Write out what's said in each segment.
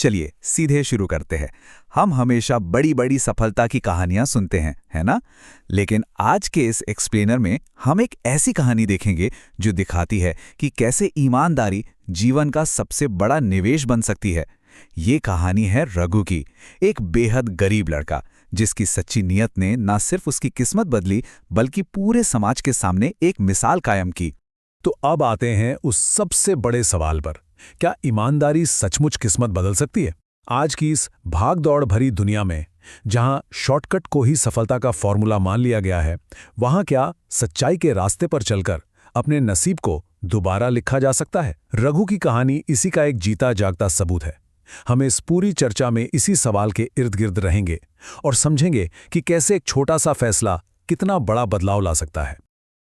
चलिए सीधे शुरू करते हैं। हम हमेशा बड़ी बड़ी सफलता की कहानियां सुनते हैं, है ना? लेकिन आज के इस एक्सप्लेनर में हम एक ऐसी कहानी देखेंगे जो दिखाती है कि कैसे ईमानदारी जीवन का सबसे बड़ा निवेश बन सकती है। ये कहानी है रघु की, एक बेहद गरीब लड़का जिसकी सच्ची नीयत ने न सिर्फ उसकी किस्मत बदली बल्कि पूरे समाज के सामने एक मिसाल कायम की। तो अब आते हैं उस सबसे बड़े सवाल पर, क्या ईमानदारी सचमुच किस्मत बदल सकती है? आज की इस भाग-दौड़ भरी दुनिया में, जहां शॉर्टकट को ही सफलता का फॉर्मूला मान लिया गया है, वहां क्या सच्चाई के रास्ते पर चलकर अपने नसीब को दोबारा लिखा जा सकता है? रघु की कहानी इसी का एक जीता जागता सबूत है। हम इस पूरी चर्चा में इसी सवाल के इर्द गिर्द रहेंगे और समझेंगे कि कैसे एक छोटा सा फैसला कितना बड़ा बदलाव ला सकता है।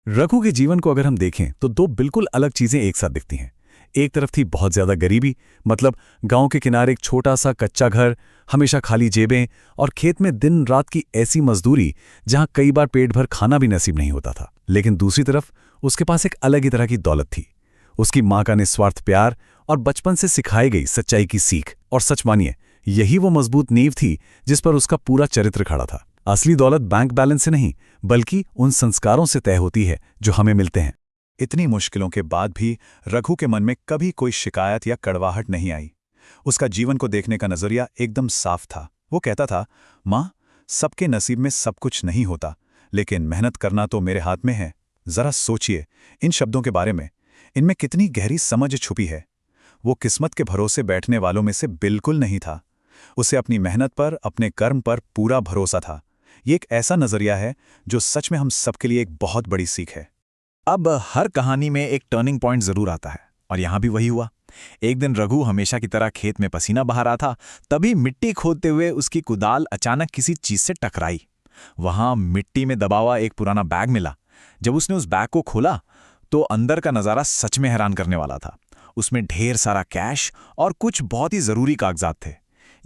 रघु के जीवन को अगर हम देखें तो दो बिल्कुल अलग चीजें एक साथ दिखती हैं। एक तरफ थी बहुत ज्यादा गरीबी, मतलब गांव के किनारे एक छोटा सा कच्चा घर, हमेशा खाली जेबें और खेत में दिन रात की ऐसी मजदूरी जहां कई बार पेट भर खाना भी नसीब नहीं होता था। लेकिन दूसरी तरफ उसके पास एक अलग ही तरह की दौलत थी, उसकी मां का निस्वार्थ प्यार और बचपन से सिखाई गई सच्चाई की सीख। और सच मानिए, यही वो मजबूत नींव थी जिस पर उसका पूरा चरित्र खड़ा था। असली दौलत बैंक बैलेंस से नहीं बल्कि उन संस्कारों से तय होती है जो हमें मिलते हैं। इतनी मुश्किलों के बाद भी रघु के मन में कभी कोई शिकायत या कड़वाहट नहीं आई। उसका जीवन को देखने का नजरिया एकदम साफ था। वो कहता था, माँ, सबके नसीब में सब कुछ नहीं होता, लेकिन मेहनत करना तो मेरे हाथ में है। जरा सोचिए इन शब्दों के बारे में, इनमें कितनी गहरी समझ छुपी है। वो किस्मत के भरोसे बैठने वालों में से बिल्कुल नहीं था। उसे अपनी मेहनत पर, अपने कर्म पर पूरा भरोसा था। ये एक ऐसा नजरिया है जो सच में हम सबके लिए एक बहुत बड़ी सीख है। अब हर कहानी में एक टर्निंग पॉइंट जरूर आता है, और यहां भी वही हुआ। एक दिन रघु हमेशा की तरह खेत में पसीना बहा रहा था, तभी मिट्टी खोदते हुए उसकी कुदाल अचानक किसी चीज से टकराई। वहां मिट्टी में दबा हुआ एक पुराना बैग मिला। जब उसने उस बैग को खोला तो अंदर का नजारा सच में हैरान करने वाला था। उसमें ढेर सारा कैश और कुछ बहुत ही जरूरी कागजात थे।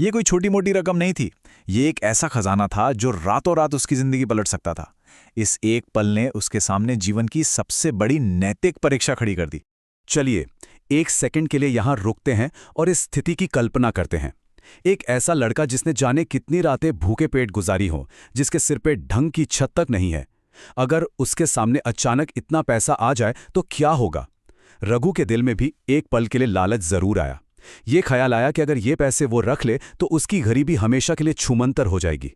ये कोई छोटी मोटी रकम नहीं थी, ये एक ऐसा खजाना था जो रातों रात उसकी जिंदगी पलट सकता था। इस एक पल ने उसके सामने जीवन की सबसे बड़ी नैतिक परीक्षा खड़ी कर दी। चलिए एक सेकंड के लिए यहां रुकते हैं और इस स्थिति की कल्पना करते हैं। एक ऐसा लड़का जिसने जाने कितनी रातें भूखे पेट गुजारी हो, जिसके सिर पे ढंग की छत तक नहीं है। अगर उसके सामने अचानक इतना पैसा आ जाए तो क्या होगा? रघु के दिल में भी एक पल के लिए लालच जरूर आया। ये ख्याल आया कि अगर ये पैसे वो रख ले तो उसकी गरीबी हमेशा के लिए छूमंतर हो जाएगी।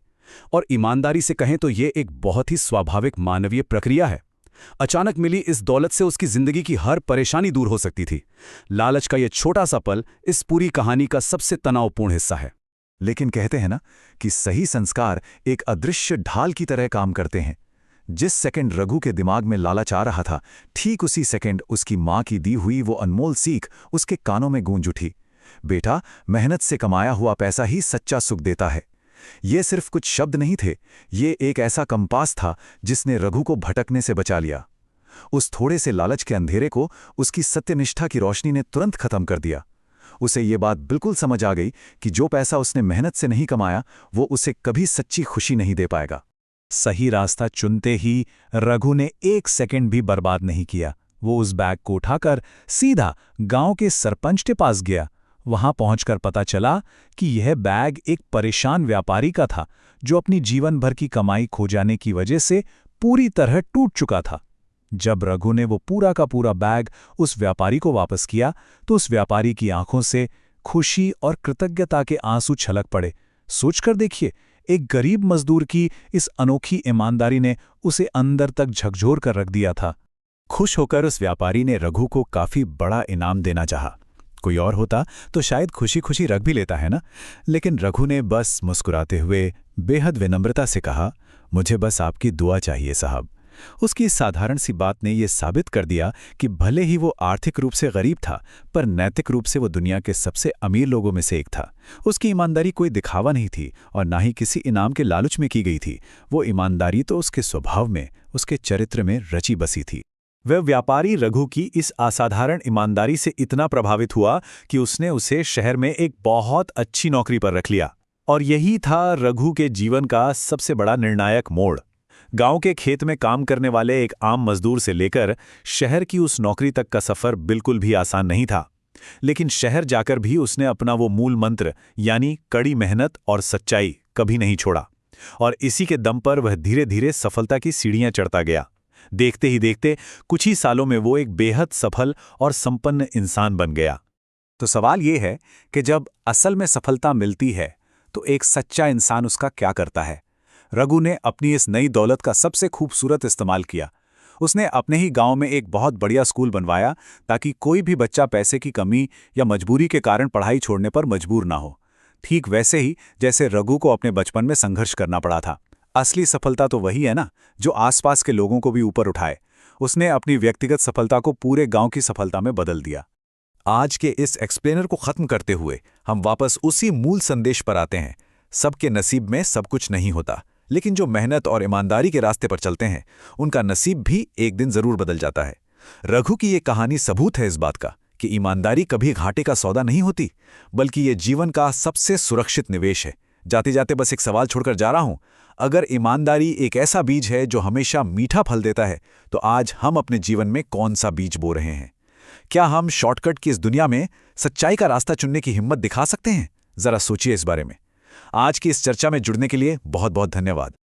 और ईमानदारी से कहें तो ये एक बहुत ही स्वाभाविक मानवीय प्रक्रिया है। अचानक मिली इस दौलत से उसकी जिंदगी की हर परेशानी दूर हो सकती थी। लालच का ये छोटा सा पल इस पूरी कहानी का सबसे तनावपूर्ण हिस्सा है। लेकिन कहते हैं ना कि सही संस्कार एक अदृश्य ढाल की तरह काम करते हैं। जिस सेकंड रघु के दिमाग में लालच आ रहा था, ठीक उसी सेकंड उसकी मां की दी हुई वो अनमोल सीख उसके कानों में गूंज उठी। बेटा, मेहनत से कमाया हुआ पैसा ही सच्चा सुख देता है। ये सिर्फ कुछ शब्द नहीं थे, ये एक ऐसा कंपास था जिसने रघु को भटकने से बचा लिया। उस थोड़े से लालच के अंधेरे को उसकी सत्यनिष्ठा की रोशनी ने तुरंत खत्म कर दिया। उसे ये बात बिल्कुल समझ आ गई कि जो पैसा उसने मेहनत से नहीं कमाया वो उसे कभी सच्ची खुशी नहीं दे पाएगा। सही रास्ता चुनते ही रघु ने एक सेकंड भी बर्बाद नहीं किया। वो उस बैग को उठाकर सीधा गांव के सरपंच के पास गया। वहां पहुंचकर पता चला कि यह बैग एक परेशान व्यापारी का था जो अपनी जीवन भर की कमाई खो जाने की वजह से पूरी तरह टूट चुका था। जब रघु ने वो पूरा का पूरा बैग उस व्यापारी को वापस किया तो उस व्यापारी की आंखों से खुशी और कृतज्ञता के आंसू छलक पड़े। सोचकर देखिए, एक गरीब मजदूर की इस अनोखी ईमानदारी ने उसे अंदर तक झकझोर कर रख दिया था। खुश होकर उस व्यापारी ने रघु को काफी बड़ा इनाम देना चाहा। कोई और होता तो शायद खुशी खुशी रख भी लेता, है ना? लेकिन रघु ने बस मुस्कुराते हुए बेहद विनम्रता से कहा, मुझे बस आपकी दुआ चाहिए साहब। उसकी इस साधारण सी बात ने यह साबित कर दिया कि भले ही वो आर्थिक रूप से गरीब था, पर नैतिक रूप से वो दुनिया के सबसे अमीर लोगों में से एक था। उसकी ईमानदारी कोई दिखावा नहीं थी और ना ही किसी इनाम के लालच में की गई थी। वो ईमानदारी तो उसके स्वभाव में, उसके चरित्र में रची बसी थी। वह व्यापारी रघु की इस असाधारण ईमानदारी से इतना प्रभावित हुआ कि उसने उसे शहर में एक बहुत अच्छी नौकरी पर रख लिया। और यही था रघु के जीवन का सबसे बड़ा निर्णायक मोड़। गांव के खेत में काम करने वाले एक आम मजदूर से लेकर शहर की उस नौकरी तक का सफर बिल्कुल भी आसान नहीं था। लेकिन शहर जाकर भी उसने अपना वो मूल मंत्र यानी कड़ी मेहनत और सच्चाई कभी नहीं छोड़ा। और इसी के दम पर वह धीरे धीरे सफलता की सीढ़ियां चढ़ता गया। देखते ही देखते कुछ ही सालों में वो एक बेहद सफल और संपन्न इंसान बन गया। तो सवाल ये है कि जब असल में सफलता मिलती है तो एक सच्चा इंसान उसका क्या करता है? रघु ने अपनी इस नई दौलत का सबसे खूबसूरत इस्तेमाल किया। उसने अपने ही गांव में एक बहुत बढ़िया स्कूल बनवाया ताकि कोई भी बच्चा पैसे की कमी या मजबूरी के कारण पढ़ाई छोड़ने पर मजबूर ना हो। ठीक वैसे ही जैसे रघु को अपने बचपन में संघर्ष करना पड़ा था। असली सफलता तो वही है ना, जो आसपास के लोगों को भी ऊपर उठाए। उसने अपनी व्यक्तिगत सफलता को पूरे गांव की सफलता में बदल दिया। आज के इस एक्सप्लेनर को खत्म करते हुए हम वापस उसी मूल संदेश पर आते हैं। सबके नसीब में सब कुछ नहीं होता, लेकिन जो मेहनत और ईमानदारी के रास्ते पर चलते हैं उनका नसीब भी एक दिन जरूर बदल जाता है। रघु की ये कहानी सबूत है इस बात का कि ईमानदारी कभी घाटे का सौदा नहीं होती, बल्कि ये जीवन का सबसे सुरक्षित निवेश है। जाते जाते बस एक सवाल छोड़कर जा रहा हूं, अगर ईमानदारी एक ऐसा बीज है जो हमेशा मीठा फल देता है, तो आज हम अपने जीवन में कौन सा बीज बो रहे हैं? क्या हम शॉर्टकट की इस दुनिया में सच्चाई का रास्ता चुनने की हिम्मत दिखा सकते हैं? जरा सोचिए इस बारे में। आज की इस चर्चा में जुड़ने के लिए बहुत बहुत धन्यवाद।